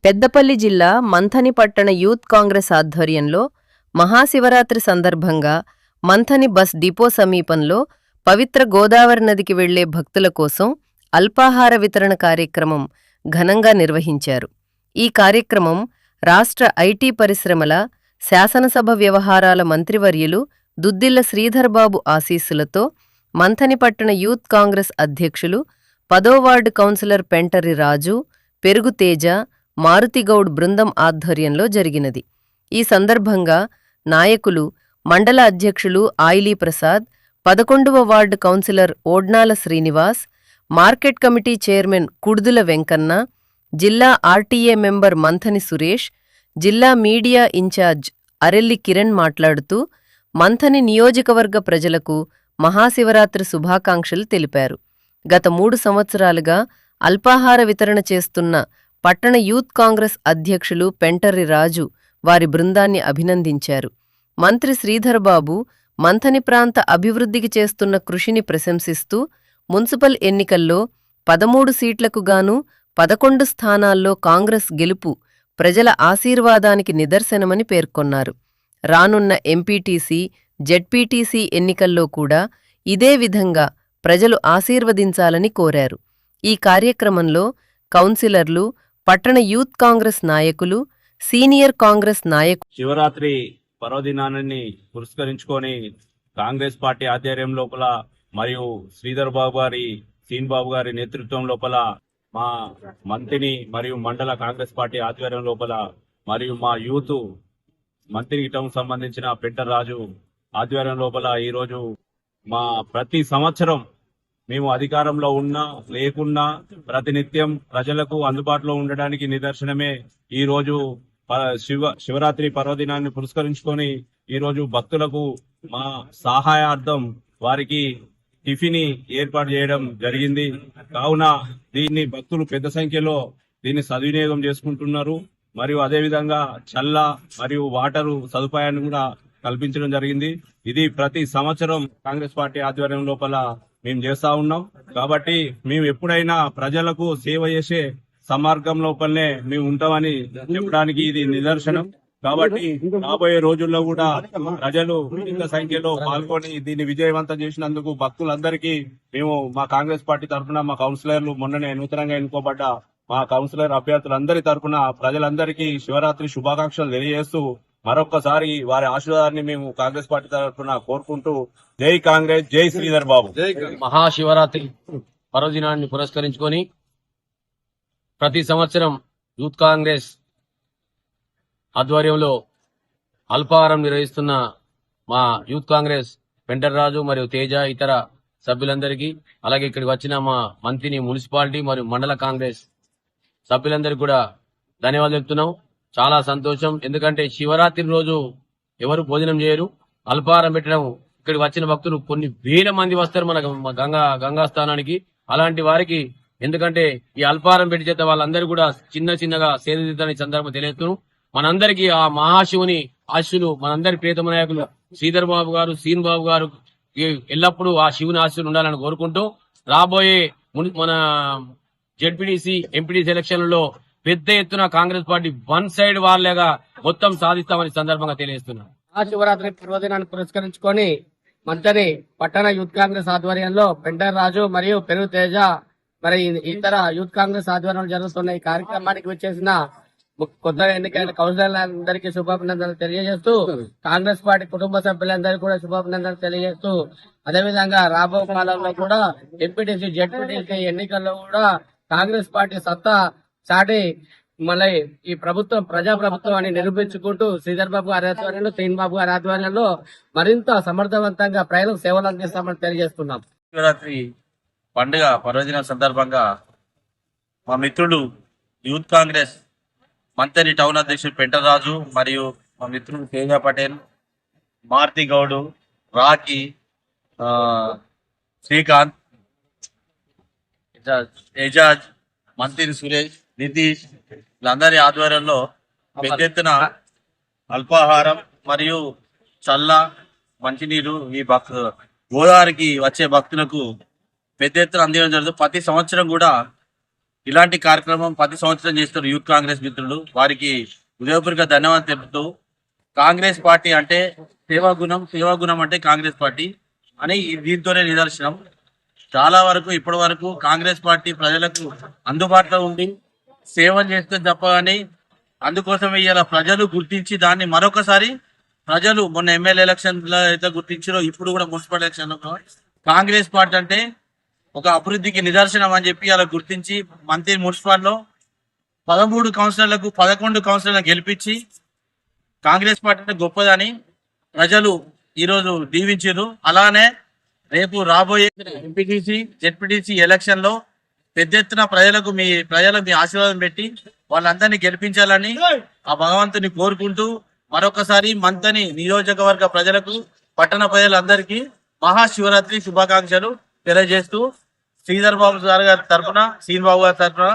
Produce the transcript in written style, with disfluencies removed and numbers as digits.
పెద్దపల్లి జిల్లా మంథని పట్టణ యూత్ కాంగ్రెస్ ఆధ్వర్యంలో మహాశివరాత్రి సందర్భంగా మంథని బస్ డిపో సమీపంలో పవిత్ర గోదావరి నదికి వెళ్లే భక్తుల కోసం అల్పాహార వితరణ కార్యక్రమం ఘనంగా నిర్వహించారు. ఈ కార్యక్రమం రాష్ట్ర ఐటీ పరిశ్రమల, శాసనసభ వ్యవహారాల మంత్రివర్యులు దుద్దిళ్ల శ్రీధర్బాబు ఆశీస్సులతో మంథని పట్టణ యూత్ కాంగ్రెస్ అధ్యక్షులు 10వ వార్డు కౌన్సిలర్ పెంటరి రాజు, పెరుగు తేజ, మారుతిగౌడ్ బృందం ఆధ్వర్యంలో జరిగినది. ఈ సందర్భంగా నాయకులు, మండల అధ్యక్షులు ఆయిలీ ప్రసాద్, 11వ ward councillor Odnala Srinivas, market committee chairman Kududula Venkanna, జిల్లా ఆర్టీఏ మెంబర్ మంథని సురేష్, జిల్లా మీడియా ఇన్ఛార్జ్ అరెల్లి కిరణ్ మాట్లాడుతూ మంథని నియోజకవర్గ ప్రజలకు మహాశివరాత్రి శుభాకాంక్షలు తెలిపారు. గత 3 సంవత్సరాలుగా అల్పాహార వితరణ చేస్తున్న పట్టణ యూత్ కాంగ్రెస్ అధ్యక్షులు పెంటర్రి రాజు వారి బృందాన్ని అభినందించారు. మంత్రి శ్రీధర్బాబు మంథని ప్రాంత అభివృద్ధికి చేస్తున్న కృషిని ప్రశంసిస్తూ మున్సిపల్ ఎన్నికల్లో 13 సీట్లకు గాను 11 స్థానాల్లో కాంగ్రెస్ గెలుపు ప్రజల ఆశీర్వాదానికి నిదర్శనమని పేర్కొన్నారు. రానున్న ఎంపీటీసీ, జెడ్పీటీసీ ఎన్నికల్లో కూడా ఇదే విధంగా ప్రజలు ఆశీర్వదించాలని కోరారు. ఈ కార్యక్రమంలో కౌన్సిలర్లు, పట్టణ యూత్ కాంగ్రెస్ నాయకులు, సీనియర్ కాంగ్రెస్ నాయకులు శివరాత్రి పర్వదినాన్ని పురస్కరించుకొని కాంగ్రెస్ పార్టీ ఆధ్వర్యం లోపల మరియు శ్రీధర్ బాబు గారి, సీన్ బాబు గారి నేతృత్వం లోపల మా మంత్రిని మరియు మండల కాంగ్రెస్ పార్టీ ఆధ్వర్యం లోపల మరియు మా యూత్ మంత్రి ఇటం సంబంధించిన పెంటర్ రాజు ఆధ్వర్యం లోపల ఈరోజు మా ప్రతి సంవత్సరం మేము అధికారంలో ఉన్నా లేకున్నా ప్రతినిత్యం ప్రజలకు అందుబాటులో ఉండడానికి నిదర్శనమే ఈ రోజు శివరాత్రి పర్వదినాన్ని పురస్కరించుకొని ఈ రోజు భక్తులకు మా సహాయార్థం వారికి టిఫిన్ ఏర్పాటు చేయడం జరిగింది. కావున దీన్ని భక్తులు పెద్ద సంఖ్యలో దీన్ని సద్వినియోగం చేసుకుంటున్నారు. మరియు అదేవిధంగా చల్ల మరియు వాటరు సదుపాయాన్ని కూడా కల్పించడం జరిగింది. ఇది ప్రతి సంవత్సరం కాంగ్రెస్ పార్టీ ఆధ్వర్యం లోపల మేము చేస్తా ఉన్నాం. కాబట్టి మేము ఎప్పుడైనా ప్రజలకు సేవ చేసే సమార్గం లోపలనే మేము ఉంటామని చెప్పడానికి ఇది నిదర్శనం. కాబట్టి రాబోయే రోజుల్లో కూడా ప్రజలు అధిక సంఖ్యలో పాల్గొని దీన్ని విజయవంతం చేసినందుకు భక్తులందరికీ మేము మా కాంగ్రెస్ పార్టీ తరఫున మా కౌన్సిలర్లు, మొన్ననే నూతనంగా ఎన్నుకోబడ్డ మా కౌన్సిలర్ అభ్యర్థులందరి తరఫున ప్రజలందరికీ శివరాత్రి శుభాకాంక్షలు తెలియజేస్తూ మరొక్కసారి వారి ఆశీర్వాదాన్ని మేము కాంగ్రెస్ పార్టీ తరఫున కోరుకుంటూ జై కాంగ్రెస్, జై శ్రీధర్ బాబు. మహాశివరాత్రి పర్వదినాన్ని పురస్కరించుకొని ప్రతి సంవత్సరం యూత్ కాంగ్రెస్ ఆధ్వర్యంలో అల్పాహారం నిర్వహిస్తున్న మా యూత్ కాంగ్రెస్ పెంటర్ రాజు మరియు తేజ ఇతర సభ్యులందరికీ, అలాగే ఇక్కడికి వచ్చిన మా మంత్రిని, మున్సిపాలిటీ మరియు మండల కాంగ్రెస్ సభ్యులందరికీ కూడా ధన్యవాదాలు చెప్తున్నాం. చాలా సంతోషం. ఎందుకంటే శివరాత్రి రోజు ఎవరు భోజనం చేయరు, అల్పాహారం పెట్టడం. ఇక్కడికి వచ్చిన భక్తులు కొన్ని వేల మంది వస్తారు మన గంగా స్థానానికి. అలాంటి వారికి ఎందుకంటే ఈ అల్పాహారం పెట్టి చేత వాళ్ళందరూ కూడా చిన్నగా సేదతీద్దాని సందర్భం తెలియజేస్తున్నాం. మనందరికీ ఆ మహాశివుని ఆశీస్సులు, మనందరి ప్రియతమ నాయకులు శ్రీధర్ బాబు గారు, సీన్ బాబు గారు ఎల్లప్పుడూ ఆ శివుని ఆశీస్సులు ఉండాలని కోరుకుంటూ రాబోయే మన జెడ్పీటీసీ, ఎంపీటీసీ ఎలక్షన్లలో పెద్ద ఎత్తున కాంగ్రెస్ పార్టీ వన్ సైడ్ వార్లేగా మొత్తం సాధిస్తామని సందర్భంగా తెలియజేస్తున్నాం. మహాశివరాత్రి పర్వదినాన్ని పురస్కరించుకొని మంథని పట్టణ యూత్ కాంగ్రెస్ ఆధ్వర్యంలో పెంటర్ రాజు మరియు పెరుగు తేజ మరి ఇతర యూత్ కాంగ్రెస్ ఆధ్వర్యంలో జరుగుతున్న ఈ కార్యక్రమానికి వచ్చేసిన కొత్తగా ఎన్నికైన కౌన్సిలర్లందరికీ శుభాభినందనలు తెలియజేస్తూ, కాంగ్రెస్ పార్టీ కుటుంబ సభ్యులందరికీ కూడా శుభాభినందనలు తెలియజేస్తూ, అదేవిధంగా రాబో కాలంలో కూడా ఎంపీటీసీ, జెడ్పీటీసీ ఎన్నికల్లో కూడా కాంగ్రెస్ పార్టీ సత్తా చాటి మళ్ళీ ఈ ప్రభుత్వం ప్రజాప్రభుత్వం అని నిరూపించుకుంటూ శ్రీధర్ బాబు గారి ఆధ్వర్యంలో, సీన్ బాబు గారి ఆధ్వర్యంలో మరింత సమర్థవంతంగా ప్రజలకు సేవలు అందిస్తామని తెలియజేస్తున్నాం. శివరాత్రి పండుగ పర్వదిన సందర్భంగా మా మిత్రుడు యూత్ కాంగ్రెస్ మంథని టౌన్ అధ్యక్షుడు పెంటర్ రాజు మరియు మా మిత్రుడు తేజ పటేల్, మారుతి గౌడు, రాకీ, శ్రీకాంత్, ఏజాజ్, మంత్రి సురేష్, నితీష్ వీళ్ళందరి ఆధ్వర్యంలో పెద్ద ఎత్తున అల్పాహారం మరియు చల్ల మంచినీరు ఈ గోదావరికి వచ్చే భక్తులకు పెద్ద ఎత్తున అందించడం జరుగుతుంది. ప్రతి సంవత్సరం కూడా ఇలాంటి కార్యక్రమం ప్రతి సంవత్సరం చేస్తున్నారు యూత్ కాంగ్రెస్ మిత్రులు. వారికి హృదయపూర్వక ధన్యవాదాలు తెలుపుతూ, కాంగ్రెస్ పార్టీ అంటే సేవాగుణం అంటే కాంగ్రెస్ పార్టీ అని దీంతోనే నిదర్శనం. చాలా వరకు ఇప్పటి వరకు కాంగ్రెస్ పార్టీ ప్రజలకు అందుబాటులో ఉండి సేవలు చేస్తే తప్ప కానీ, అందుకోసమే ఇలా ప్రజలు గుర్తించి దాన్ని మరొకసారి ప్రజలు మొన్న ఎమ్మెల్యే ఎలక్షన్ లో అయితే గుర్తించారో ఇప్పుడు కూడా మున్సిపల్ ఎలక్షన్ లో కాంగ్రెస్ పార్టీ అంటే ఒక అభివృద్ధికి నిదర్శనం అని చెప్పి అలా గుర్తించి మంత్రి మున్సిపాల్లో 13 కౌన్సిలర్లకు 11 కౌన్సిలర్లను గెలిపించి కాంగ్రెస్ పార్టీ అంటే గొప్పదని ప్రజలు ఈరోజు దీవించారు. అలానే రేపు రాబోయే ఎంపీటీసీ జెడ్పీటీసీ ఎలక్షన్ లో పెద్ద ఎత్తున ప్రజలకు మీ ఆశీర్వాదం పెట్టి వాళ్ళందరినీ గెలిపించాలని ఆ భగవంతుని కోరుకుంటూ మరొకసారి మంతని నియోజకవర్గ ప్రజలకు, పట్టణ ప్రజలందరికీ మహాశివరాత్రి శుభాకాంక్షలు తెలియజేస్తూ శ్రీధర్ బాబు గారి తరఫున, శ్రీన్ బాబు గారి తరఫున